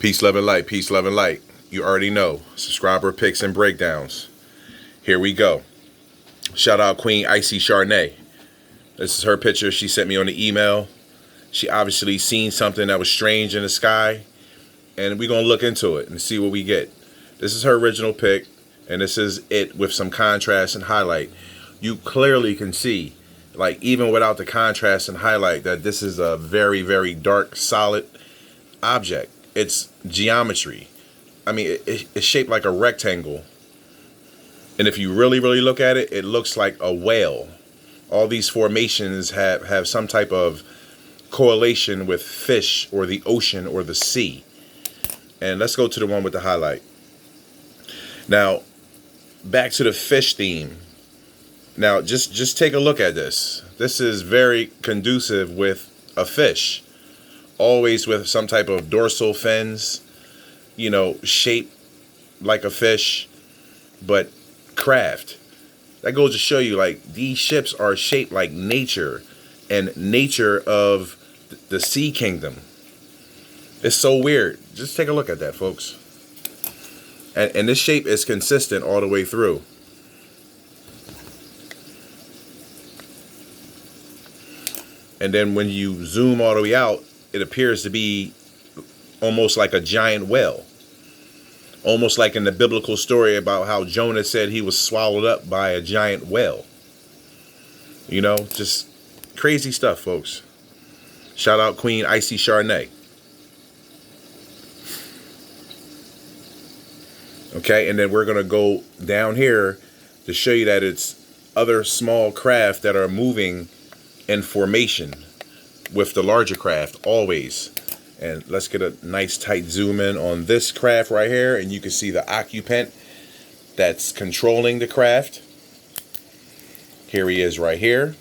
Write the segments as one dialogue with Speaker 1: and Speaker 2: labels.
Speaker 1: Peace, love, and light. Peace, love, and light. You already know. Subscriber picks and breakdowns. Here we go. Shout out Queen Icy Charnay. This is her picture she sent me on the email. She obviously seen something that was strange in the sky. And we're going to look into it and see what we get. This is her original pic. And this is it with some contrast and highlight. You clearly can see, like even without the contrast and highlight, that this is a very, very dark, solid object. It's geometry. I mean, it's shaped like a rectangle. And if you really, really look at it, it looks like a whale. All these formations have some type of correlation with fish or the ocean or the sea. And let's go to the one with the highlight. Now, back to the fish theme. Now, just take a look at this. This is very conducive with a fish. Always with some type of dorsal fins, you know, shaped like a fish, but craft. That goes to show you, like, these ships are shaped like nature and nature of the sea kingdom. It's so weird. Just take a look at that, folks. And this shape is consistent all the way through. And then when you zoom all the way out, it appears to be almost like a giant whale. Almost like in the biblical story about how Jonah said he was swallowed up by a giant whale. You know, just crazy stuff, folks. Shout out Queen Icy Charnay. Okay, and then we're going to go down here to show you that it's other small craft that are moving in formation with the larger craft always. And let's get a nice tight zoom in on this craft right here, and you can see the occupant that's controlling the craft. Here he is right here.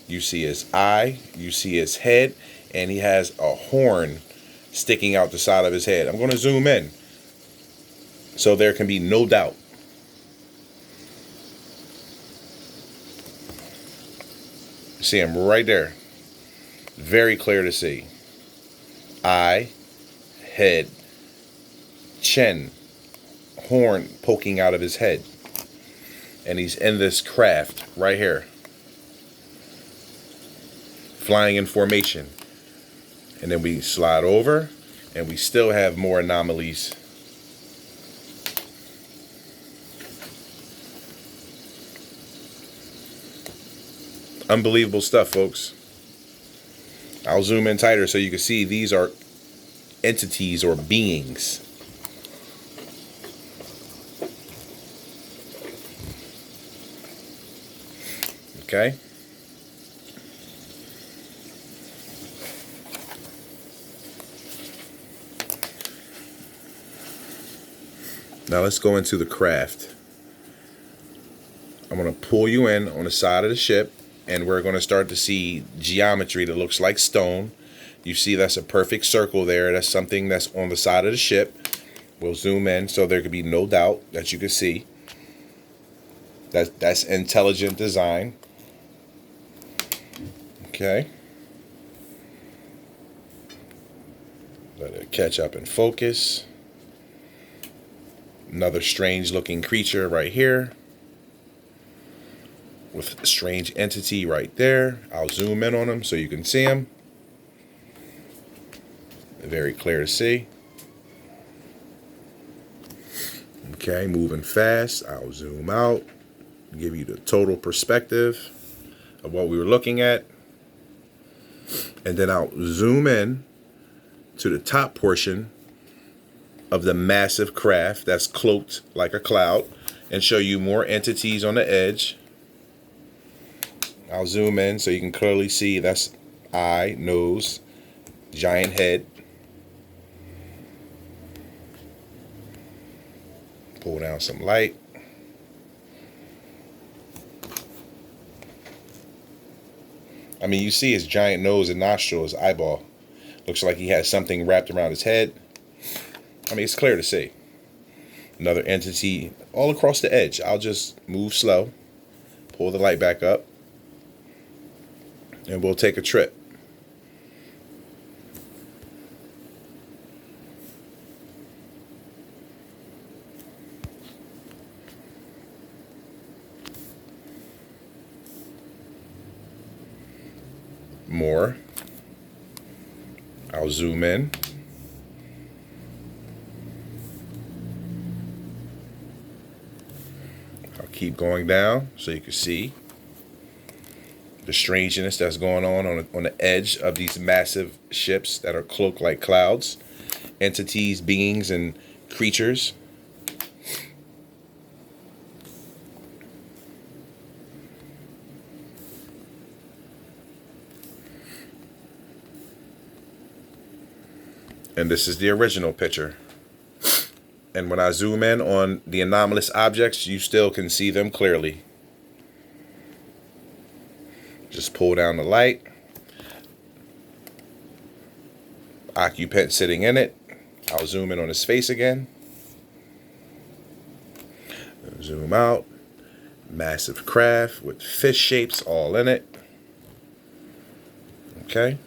Speaker 1: You see his eye, you see his head, and he has a horn sticking out the side of his head. I'm going to zoom in so there can be no doubt. See him right there. Very clear to see. Eye, head, chin, horn poking out of his head. And he's in this craft right here. Flying in formation. And then we slide over and we still have more anomalies. Unbelievable stuff, folks. I'll zoom in tighter so you can see these are entities or beings. Okay. Now let's go into the craft. I'm going to pull you in on the side of the ship. And we're going to start to see geometry that looks like stone. You see that's a perfect circle there. That's something that's on the side of the ship. We'll zoom in so there could be no doubt that you can see. That's intelligent design. Okay. Let it catch up and focus. Another strange looking creature right here. With a strange entity right there. I'll zoom in on him so you can see him. Very clear to see. Okay, moving fast. I'll zoom out. Give you the total perspective of what we were looking at. And then I'll zoom in to the top portion of the massive craft that's cloaked like a cloud and show you more entities on the edge. I'll zoom in so you can clearly see that's eye, nose, giant head. Pull down some light. I mean, you see his giant nose and nostril, his eyeball. Looks like he has something wrapped around his head. I mean, it's clear to see. Another entity all across the edge. I'll just move slow. Pull the light back up. And we'll take a trip. more. I'll zoom in. I'll keep going down so you can see the strangeness that's going on the edge of these massive ships that are cloaked like clouds, entities, beings, and creatures. And this is the original picture. And when I zoom in on the anomalous objects, you still can see them clearly. Just pull down the light. Occupant sitting in it. I'll zoom in on his face again. Zoom out. Massive craft with fish shapes all in it. Okay.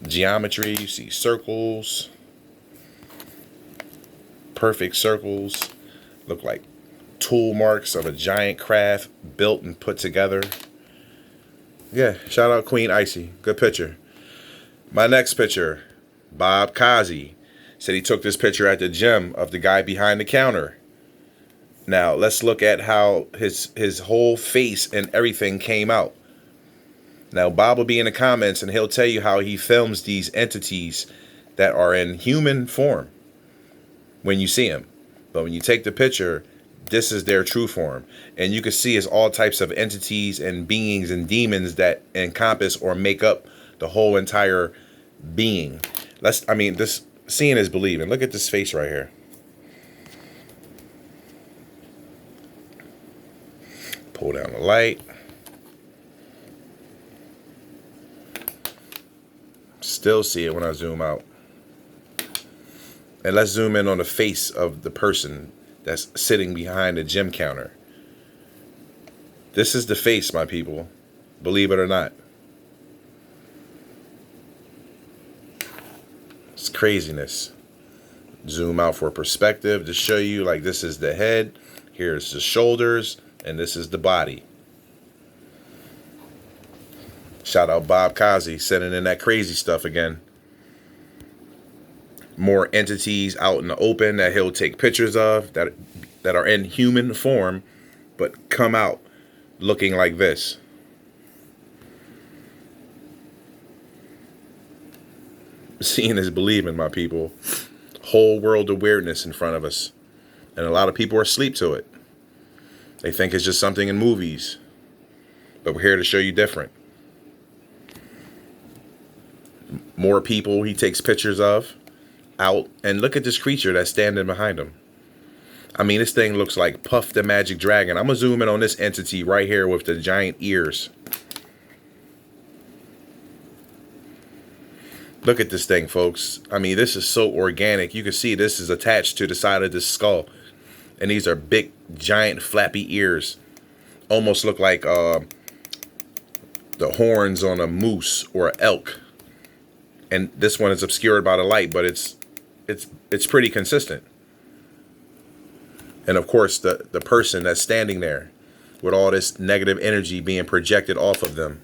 Speaker 1: Geometry, you see circles. Perfect circles. Look like tool marks of a giant craft built and put together. Yeah, shout out Queen Icy. Good picture. My next picture, Bob Kazi said he took this picture at the gym of the guy behind the counter. Now, let's look at how his whole face and everything came out. Now, Bob will be in the comments and he'll tell you how he films these entities that are in human form when you see them. But when you take the picture, this is their true form. And you can see it's all types of entities and beings and demons that encompass or make up the whole entire being. This seeing is believing. Look at this face right here. Pull down the light. Still see it when I zoom out. And let's zoom in on the face of the person that's sitting behind the gym counter. This is the face, my people. Believe it or not. It's craziness. Zoom out for perspective to show you, like, this is the head, here's the shoulders, and this is the body. Shout out Bob Kazi, sending in that crazy stuff again. More entities out in the open that he'll take pictures of that are in human form, but come out looking like this. Seeing is believing, my people. Whole world awareness in front of us. And a lot of people are asleep to it. They think it's just something in movies. But we're here to show you different. More people he takes pictures of out. And look at this creature that's standing behind him. I mean, this thing looks like Puff the Magic Dragon. I'm going to zoom in on this entity right here with the giant ears. Look at this thing, folks. I mean, this is so organic. You can see this is attached to the side of this skull. And these are big, giant, flappy ears. Almost look like the horns on a moose or an elk. And this one is obscured by the light, but it's pretty consistent. And of course, the person that's standing there with all this negative energy being projected off of them.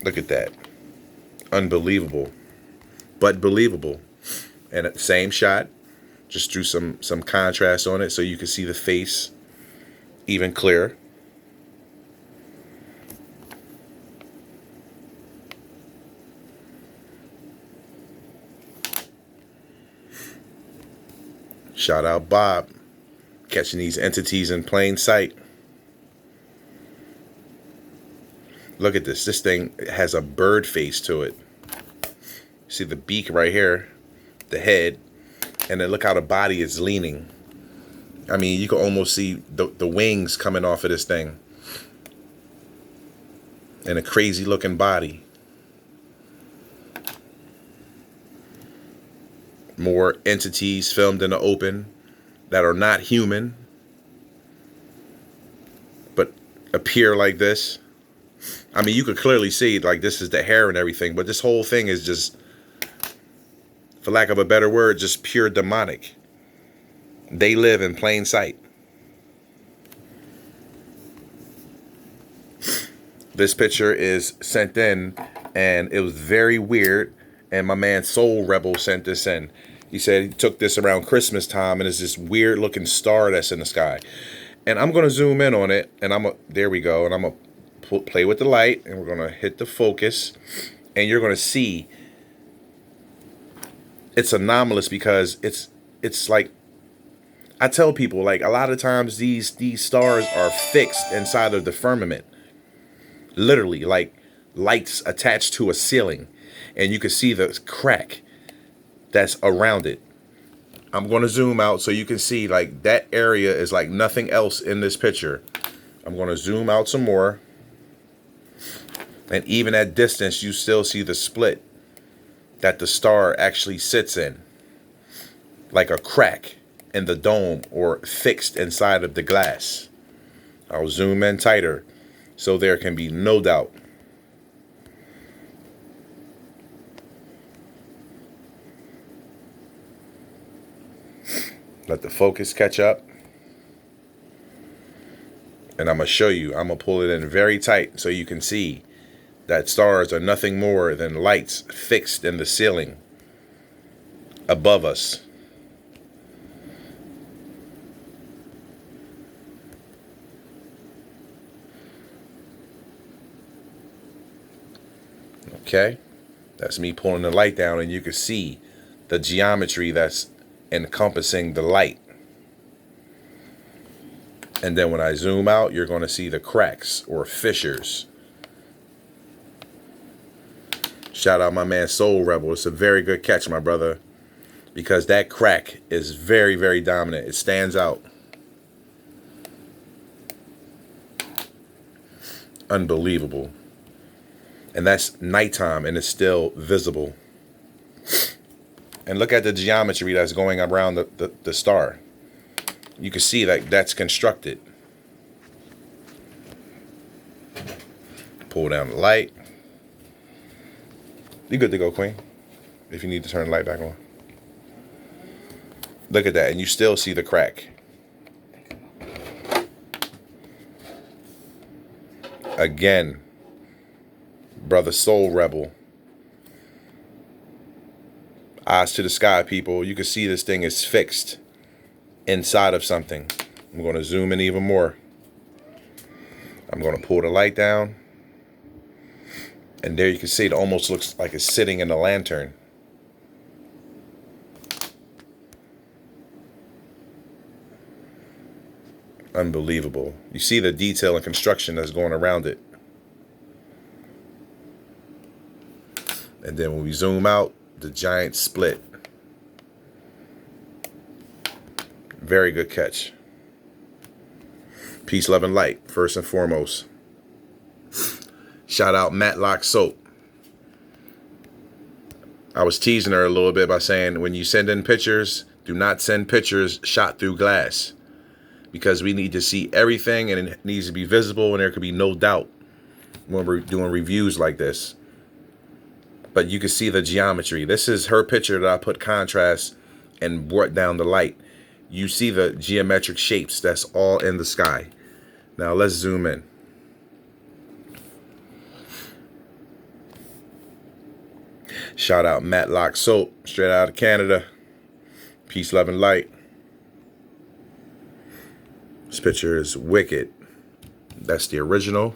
Speaker 1: Look at that. Unbelievable, but believable. And at the same shot, just threw some contrast on it so you can see the face even clearer. Shout out Bob, catching these entities in plain sight. Look at this. This thing has a bird face to it. See the beak right here, the head, and then look how the body is leaning. I mean, you can almost see the wings coming off of this thing. And a crazy looking body. More entities filmed in the open that are not human, but appear like this. I mean, you could clearly see, like, this is the hair and everything, but this whole thing is just for lack of a better word, just pure demonic. They live in plain sight. This picture is sent in, and it was very weird. And my man Soul Rebel sent this in. He said he took this around Christmas time, and it's this weird looking star that's in the sky. And I'm gonna zoom in on it, and there we go. And I'm gonna play with the light, and we're gonna hit the focus, and you're gonna see it's anomalous because it's like, I tell people, like, a lot of times these stars are fixed inside of the firmament. Literally, like lights attached to a ceiling, and you can see the crack that's around it. I'm going to zoom out so you can see, like, that area is like nothing else in this picture. I'm going to zoom out some more, and even at distance you still see the split that the star actually sits in, like a crack in the dome or fixed inside of the glass. I'll zoom in tighter so there can be no doubt. Let the focus catch up. And I'm going to show you. I'm going to pull it in very tight so you can see that stars are nothing more than lights fixed in the ceiling above us. Okay, that's me pulling the light down, and you can see the geometry that's encompassing the light. And then when I zoom out, you're going to see the cracks or fissures. Shout out my man Soul Rebel. It's a very good catch, my brother, because that crack is very, very dominant. It stands out. Unbelievable. And that's nighttime, and it's still visible. And look at the geometry that's going around the star. You can see that that's constructed. Pull down the light. You're good to go, Queen, if you need to turn the light back on. Look at that, and you still see the crack. Again, brother Soul Rebel. Eyes to the sky, people. You can see this thing is fixed inside of something. I'm going to zoom in even more. I'm going to pull the light down. And there you can see it almost looks like it's sitting in a lantern. Unbelievable. You see the detail and construction that's going around it. And then when we zoom out, the giant split. Very good catch. Peace, love, and light, first and foremost. Shout out Matlock Soap. I was teasing her a little bit by saying, when you send in pictures, do not send pictures shot through glass, because we need to see everything, and it needs to be visible, and there could be no doubt when we're doing reviews like this. But you can see the geometry. This is her picture that I put contrast and brought down the light. You see the geometric shapes that's all in the sky. Now let's zoom in. Shout out Matlock Soap, straight out of Canada. Peace, love, and light. This picture is wicked. That's the original.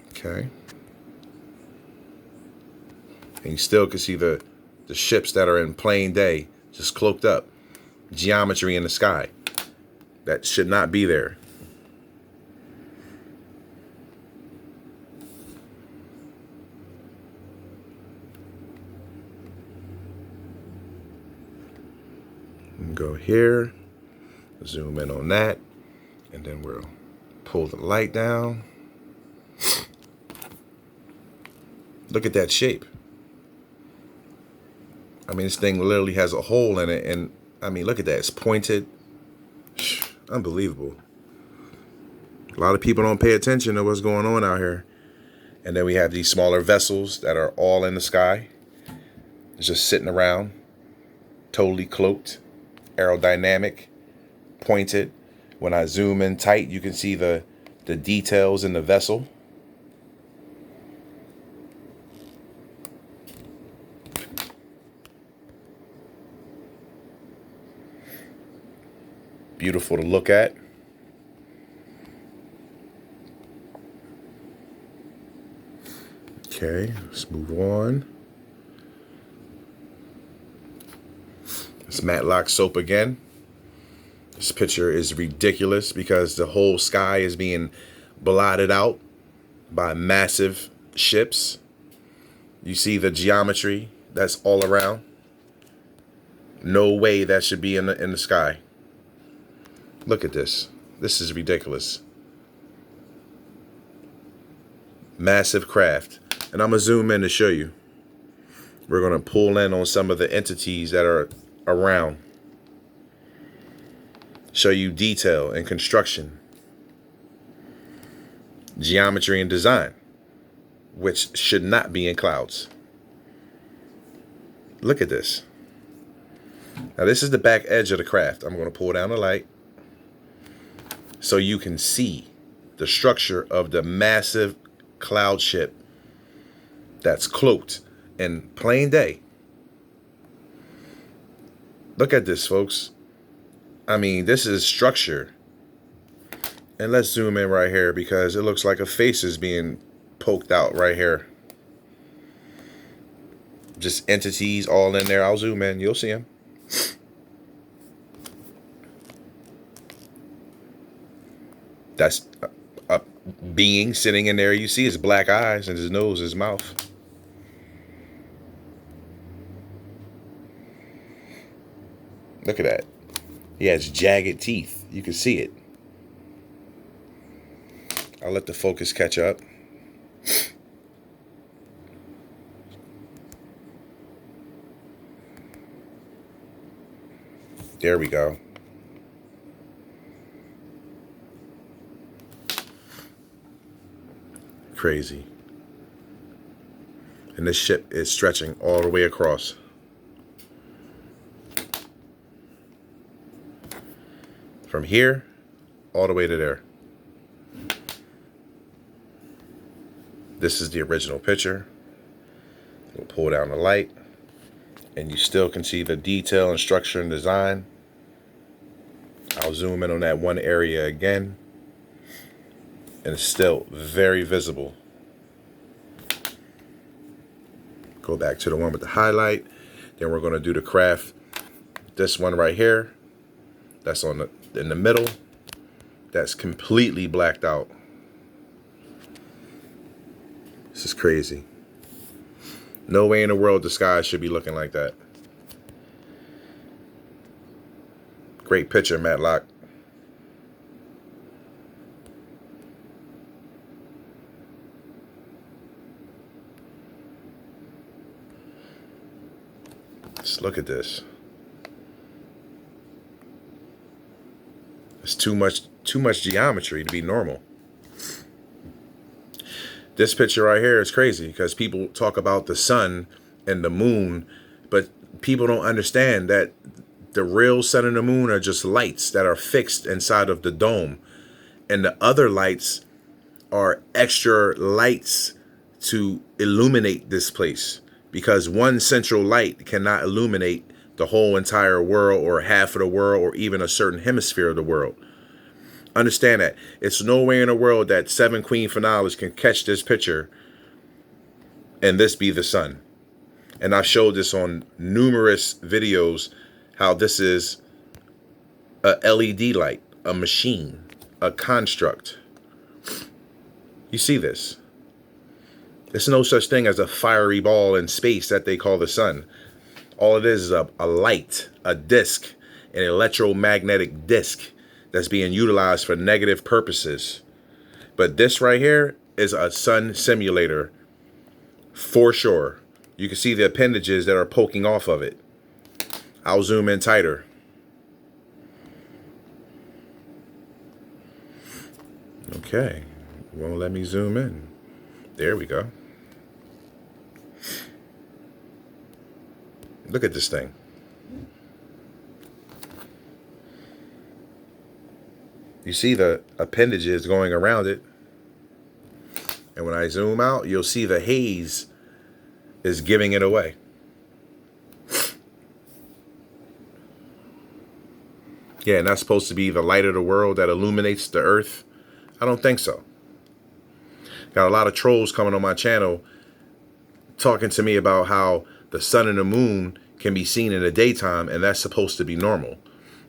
Speaker 1: Okay. And you still can see the ships that are in plain day, just cloaked up. Geometry in the sky that should not be there. Go here, zoom in on that, and then we'll pull the light down. Look at that shape. I mean, this thing literally has a hole in it, and I mean, look at that. It's pointed. Unbelievable. A lot of people don't pay attention to what's going on out here. And then we have these smaller vessels that are all in the sky. It's just sitting around, totally cloaked, aerodynamic, pointed. When I zoom in tight, you can see the details in the vessel. Beautiful to look at. Okay, let's move on. It's Matlock soap again. This picture is ridiculous because the whole sky is being blotted out by massive ships. You see the geometry that's all around. No way that should be in the sky. Look at this. This is ridiculous. Massive craft. And I'm going to zoom in to show you. We're going to pull in on some of the entities that are around. Show you detail and construction. Geometry and design, which should not be in clouds. Look at this. Now this is the back edge of the craft. I'm going to pull down the light so you can see the structure of the massive cloud ship that's cloaked in plain day. Look at this, folks. I mean, this is structure. And let's zoom in right here because it looks like a face is being poked out right here. Just entities all in there. I'll zoom in. You'll see them. That's a being sitting in there. You see his black eyes and his nose, his mouth. Look at that. He has jagged teeth. You can see it. I'll let the focus catch up. There we go. Crazy. And this ship is stretching all the way across. From here all the way to there. This is the original picture. We'll pull down the light and you still can see the detail and structure and design. I'll zoom in on that one area again. And it's still very visible. Go back to the one with the highlight. Then we're going to do the craft. This one right here. That's in the middle. That's completely blacked out. This is crazy. No way in the world the sky should be looking like that. Great picture, Matlock. Just look at this. It's too much geometry to be normal. This picture right here is crazy because people talk about the sun and the moon, but people don't understand that the real sun and the moon are just lights that are fixed inside of the dome. And the other lights are extra lights to illuminate this place, because one central light cannot illuminate the whole entire world or half of the world or even a certain hemisphere of the world. Understand that. It's nowhere in the world that 7 Queen finales can catch this picture and this be the sun. And I've showed this on numerous videos, how this is a LED light, a machine, a construct. You see this. There's no such thing as a fiery ball in space that they call the sun. All it is a light, a disc, an electromagnetic disc that's being utilized for negative purposes. But this right here is a sun simulator for sure. You can see the appendages that are poking off of it. I'll zoom in tighter. Okay, won't let me zoom in. There we go. Look at this thing. You see the appendages going around it. And when I zoom out, you'll see the haze is giving it away. Yeah, and that's supposed to be the light of the world that illuminates the earth. I don't think so. Got a lot of trolls coming on my channel talking to me about how the sun and the moon can be seen in the daytime, and that's supposed to be normal.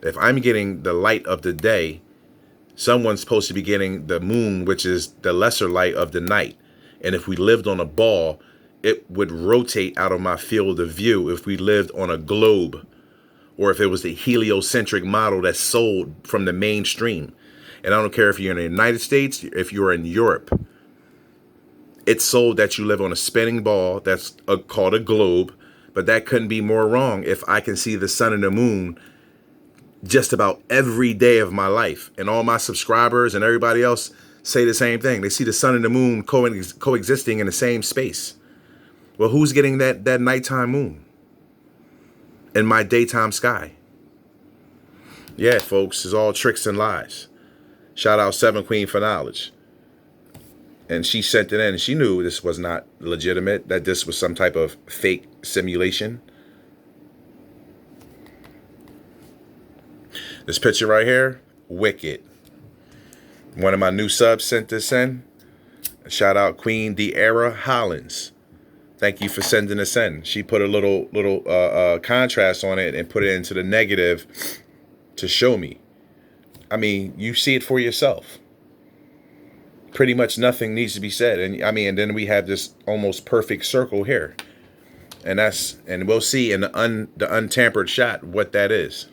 Speaker 1: If I'm getting the light of the day, someone's supposed to be getting the moon, which is the lesser light of the night. And if we lived on a ball, it would rotate out of my field of view if we lived on a globe, or if it was the heliocentric model that's sold from the mainstream. And I don't care if you're in the United States, if you're in Europe, it's sold that you live on a spinning ball that's called a globe, but that couldn't be more wrong if I can see the sun and the moon just about every day of my life. And all my subscribers and everybody else say the same thing. They see the sun and the moon coexisting in the same space. Well, who's getting that nighttime moon in my daytime sky? Yeah, folks, it's all tricks and lies. Shout out Seven Queen for knowledge. And she sent it in, and she knew this was not legitimate, that this was some type of fake simulation. This picture right here, wicked. One of my new subs sent this in. Shout out Queen De'Ara Hollins. Thank you for sending this in. She put a little contrast on it and put it into the negative to show me. I mean, you see it for yourself. Pretty much nothing needs to be said. And I mean, and then we have this almost perfect circle here. And we'll see in the untampered shot what that is.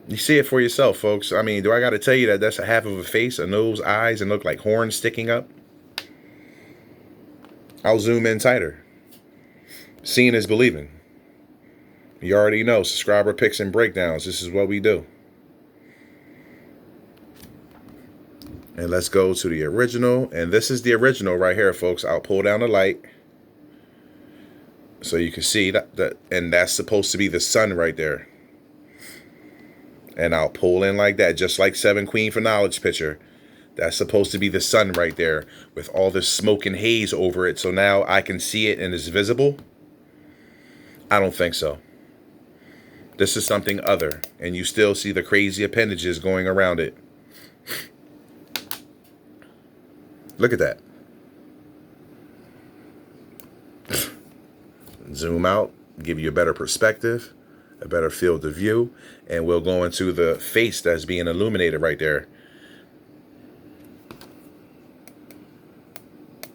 Speaker 1: You see it for yourself, folks. I mean, do I got to tell you that that's a half of a face, a nose, eyes, and look like horns sticking up? I'll zoom in tighter. Seeing is believing. You already know, subscriber picks and breakdowns. This is what we do. And let's go to the original. And this is the original right here, folks. I'll pull down the light so you can see that, and that's supposed to be the sun right there. And I'll pull in like that, just like Seven Queen for knowledge picture. That's supposed to be the sun right there with all this smoke and haze over it. So now I can see it and it's visible. I don't think so. This is something other. And you still see the crazy appendages going around it. Look at that. Zoom out, give you a better perspective, a better field of view, and we'll go into the face that's being illuminated right there.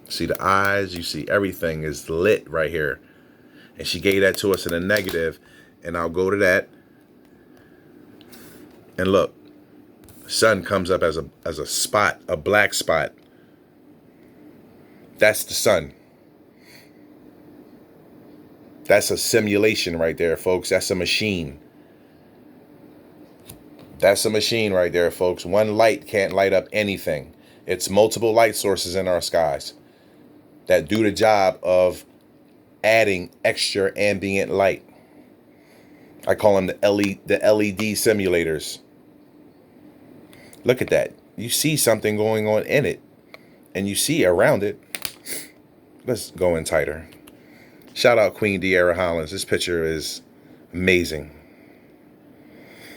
Speaker 1: See the eyes, you see everything is lit right here. And she gave that to us in a negative, and I'll go to that. And look, sun comes up as a spot, a black spot. That's the sun. That's a simulation right there, folks. That's a machine. That's a machine right there, folks. One light can't light up anything. It's multiple light sources in our skies that do the job of adding extra ambient light. I call them the LED simulators. Look at that. You see something going on in it, and you see around it. Let's go in tighter. Shout out Queen De'Ara Hollins. This picture is amazing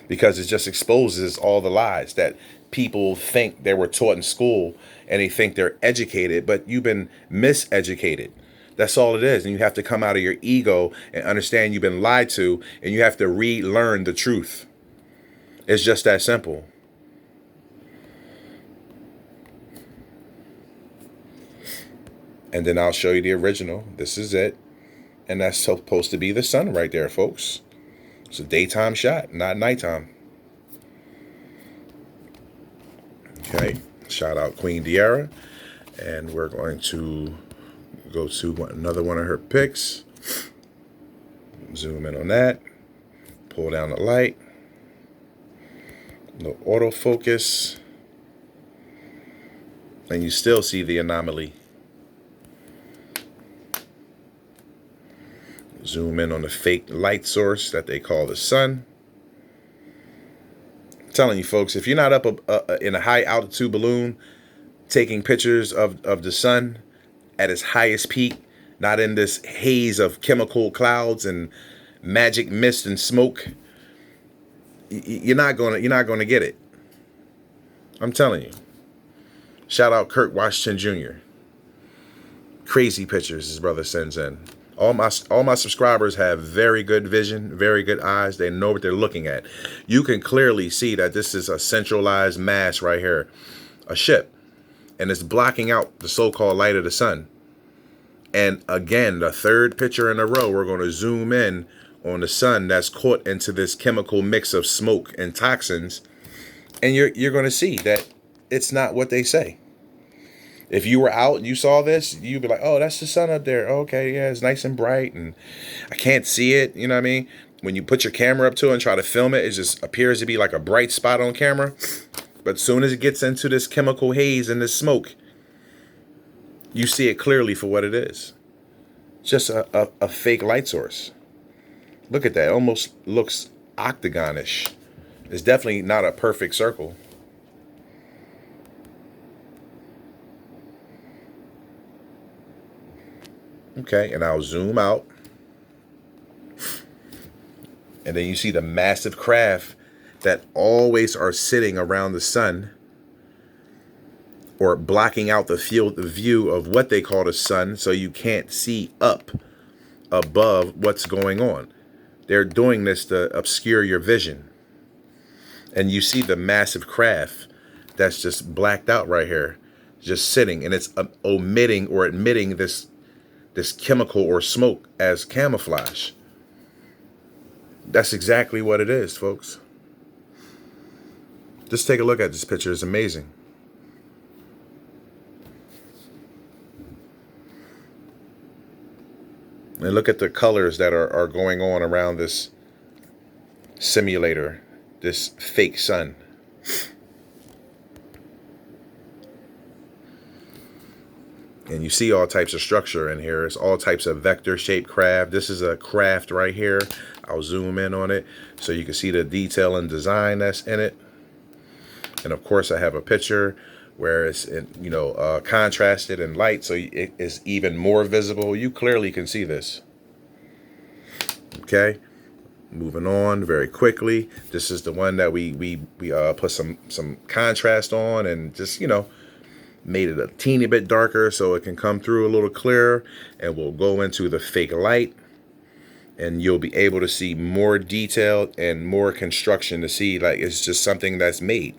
Speaker 1: because it just exposes all the lies that people think they were taught in school, and they think they're educated, but you've been miseducated. That's all it is. And you have to come out of your ego and understand you've been lied to, and you have to relearn the truth. It's just that simple. And then I'll show you the original. This is it. And that's supposed to be the sun right there, folks. It's a daytime shot, not nighttime. Okay. Shout out Queen De'Ara. And we're going to go to another one of her pics. Zoom in on that. Pull down the light. No autofocus. And you still see the anomaly. Zoom in on the fake light source that they call the sun. I'm telling you folks, if you're not up in a high altitude balloon taking pictures of the sun at its highest peak, not in this haze of chemical clouds and magic mist and smoke, you're not gonna get it. I'm telling you. Shout out Kurt Washington Jr. Crazy pictures his brother sends in. All my subscribers have very good vision, very good eyes. They know what they're looking at. You can clearly see that this is a centralized mass right here, a ship, and it's blocking out the so-called light of the sun. And again, the third picture in a row, we're going to zoom in on the sun that's caught into this chemical mix of smoke and toxins, and you're going to see that it's not what they say. If you were out and you saw this, you'd be like, oh, that's the sun up there. Okay, yeah, it's nice and bright, and I can't see it. You know what I mean? When you put your camera up to it and try to film it, it just appears to be like a bright spot on camera. But as soon as it gets into this chemical haze and this smoke, you see it clearly for what it is. Just a fake light source. Look at that. It almost looks octagon-ish. It's definitely not a perfect circle. Okay, and I'll zoom out. And then you see the massive craft that always are sitting around the sun or blocking out the field of view of what they call the sun, so you can't see up above what's going on. They're doing this to obscure your vision. And you see the massive craft that's just blacked out right here, just sitting, and it's omitting or emitting this chemical or smoke as camouflage. That's exactly what it is, folks. Just take a look at this picture. It's amazing. And look at the colors that are going on around this simulator, this fake sun. And you see all types of structure in here. It's all types of vector-shaped craft. This is a craft right here. I'll zoom in on it so you can see the detail and design that's in it. And of course, I have a picture where it's contrasted in light, so it is even more visible. You clearly can see this. Okay, moving on very quickly. This is the one that we put some contrast on and just made it a teeny bit darker so it can come through a little clearer, and we'll go into the fake light, and you'll be able to see more detail and more construction to see like it's just something that's made.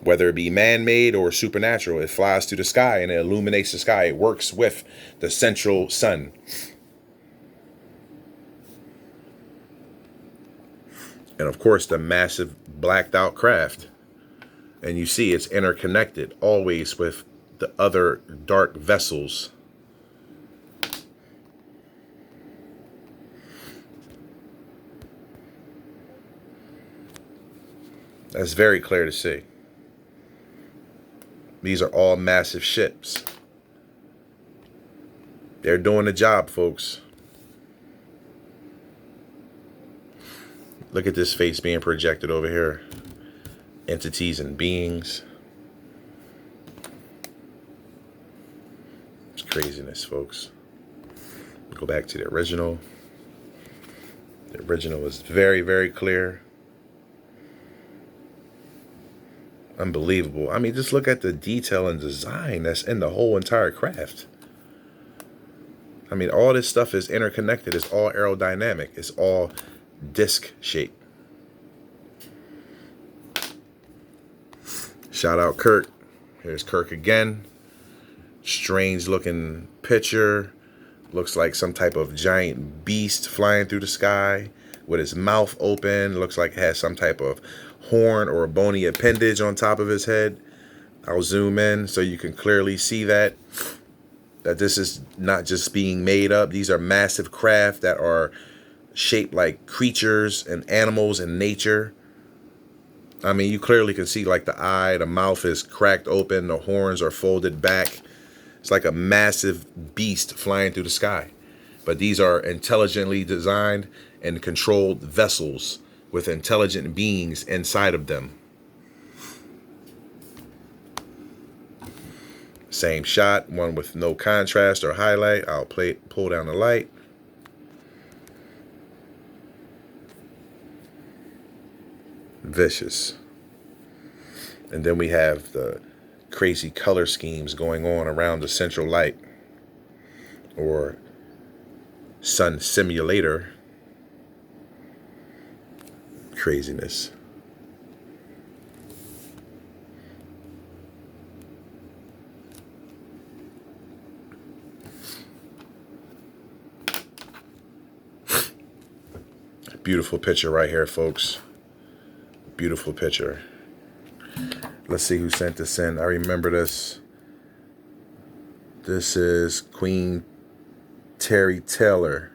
Speaker 1: Whether it be man-made or supernatural, it flies through the sky and it illuminates the sky. It works with the central sun. And of course, the massive blacked out craft. And you see it's interconnected always with the other dark vessels. That's very clear to see. These are all massive ships. They're doing the job, folks. Look at this face being projected over here. Entities and beings. It's craziness, folks. Go back to the original. The original is very, very clear. Unbelievable. I mean, just look at the detail and design that's in the whole entire craft. I mean, all this stuff is interconnected. It's all aerodynamic. It's all disc shape. Shout out Kirk. Here's Kirk again. Strange looking picture. Looks like some type of giant beast flying through the sky with his mouth open. Looks like it has some type of horn or a bony appendage on top of his head. I'll zoom in so you can clearly see that this is not just being made up. These are massive craft that are shaped like creatures and animals in nature. I mean, you clearly can see like the eye, the mouth is cracked open, the horns are folded back. It's like a massive beast flying through the sky. But these are intelligently designed and controlled vessels with intelligent beings inside of them. Same shot, one with no contrast or highlight. I'll pull down the light. Vicious. And then we have the crazy color schemes going on around the central light, or sun simulator. Craziness. Beautiful picture right here, folks. Beautiful picture. Let's see who sent this in. I remember this. This is Queen Terry Taylor.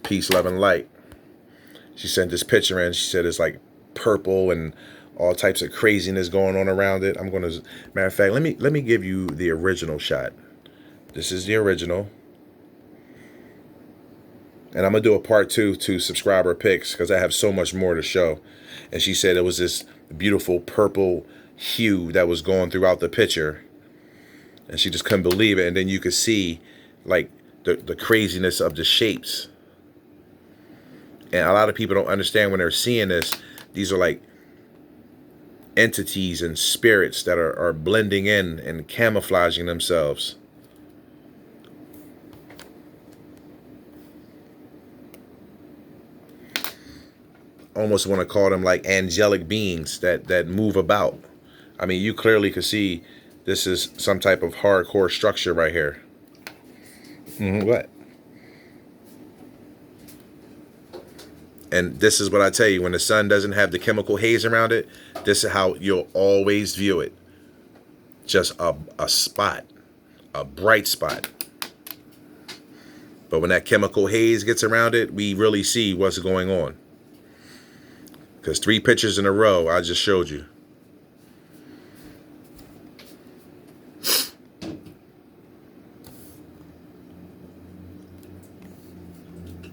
Speaker 1: Peace, love, and light. She sent this picture in. She said it's like purple and all types of craziness going on around it. I'm gonna, matter of fact, let me give you the original shot. This is the original. And I'm going to do a part 2 to subscriber pics because I have so much more to show. And she said it was this beautiful purple hue that was going throughout the picture. And she just couldn't believe it. And then you could see like the craziness of the shapes. And a lot of people don't understand when they're seeing this. These are like entities and spirits that are blending in and camouflaging themselves. Almost want to call them like angelic beings that move about. I mean, you clearly can see this is some type of hardcore structure right here. What? And this is what I tell you, when the sun doesn't have the chemical haze around it, this is how you'll always view it. Just a spot, a bright spot. But when that chemical haze gets around it, we really see what's going on. Because 3 pictures in a row, I just showed you.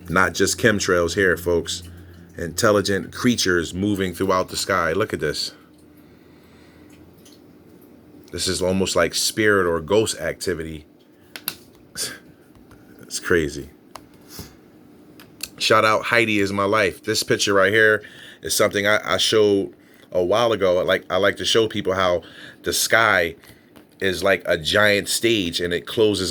Speaker 1: Not just chemtrails here, folks. Intelligent creatures moving throughout the sky. Look at this. This is almost like spirit or ghost activity. It's crazy. Shout out Heidi is my life. This picture right here is something I showed a while ago. I like to show people how the sky is like a giant stage and it closes